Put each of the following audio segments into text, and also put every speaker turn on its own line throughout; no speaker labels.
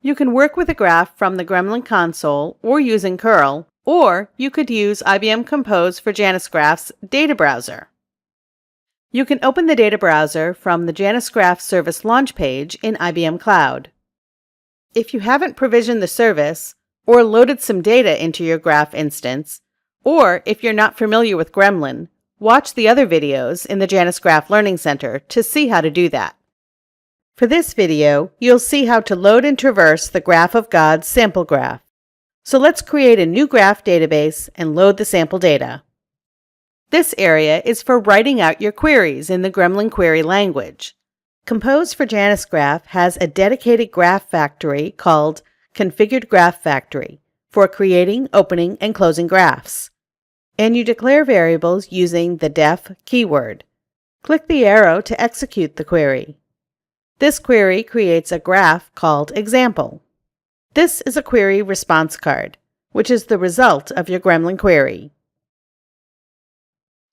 You can work with a graph from the Gremlin console or using curl, or you could use IBM Compose for JanusGraph's data browser. You can open the data browser from the JanusGraph service launch page in IBM Cloud. If you haven't provisioned the service or loaded some data into your graph instance, or if you're not familiar with Gremlin, watch the other videos in the JanusGraph Learning Center to see how to do that. For this video, you'll see how to load and traverse the Graph of God sample graph. So let's create a new graph database and load the sample data. This area is for writing out your queries in the Gremlin query language. Compose for JanusGraph has a dedicated graph factory called Configured Graph Factory for creating, opening, and closing graphs. And you declare variables using the def keyword. Click the arrow to execute the query. This query creates a graph called example. This is a query response card, which is the result of your Gremlin query.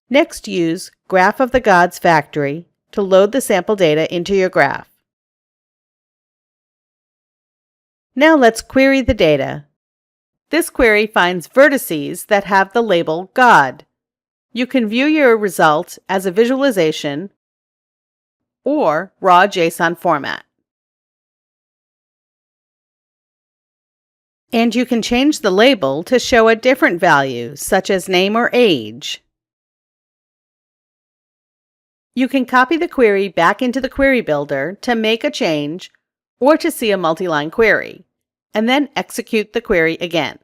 Next, use Graph of the Gods Factory to load the sample data into your graph. Now let's query the data. This query finds vertices that have the label God. You can view your result as a visualization or raw JSON format. And you can change the label to show a different value, such as name or age. You can copy the query back into the query builder to make a change or to see a multi-line query, and then execute the query again.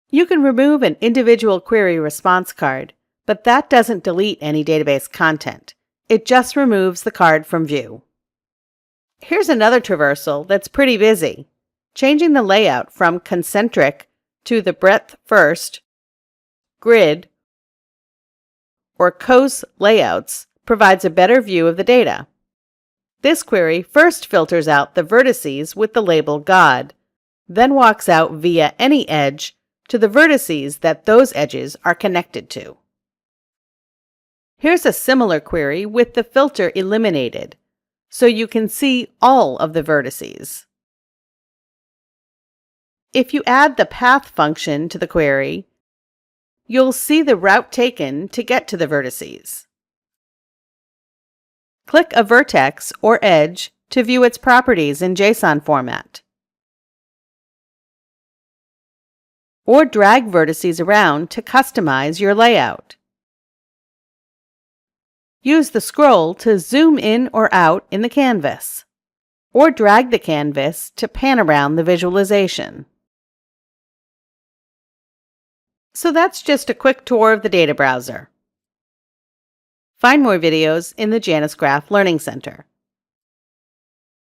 You can remove an individual query response card, but that doesn't delete any database content. It just removes the card from view. Here's another traversal that's pretty busy. Changing the layout from concentric to the breadth first, grid, or cos layouts provides a better view of the data. This query first filters out the vertices with the label God, then walks out via any edge to the vertices that those edges are connected to. Here's a similar query with the filter eliminated, so you can see all of the vertices. If you add the path function to the query, you'll see the route taken to get to the vertices. Click a vertex or edge to view its properties in JSON format. Or drag vertices around to customize your layout. Use the scroll to zoom in or out in the canvas, or drag the canvas to pan around the visualization. So that's just a quick tour of the data browser. Find more videos in the JanusGraph Learning Center.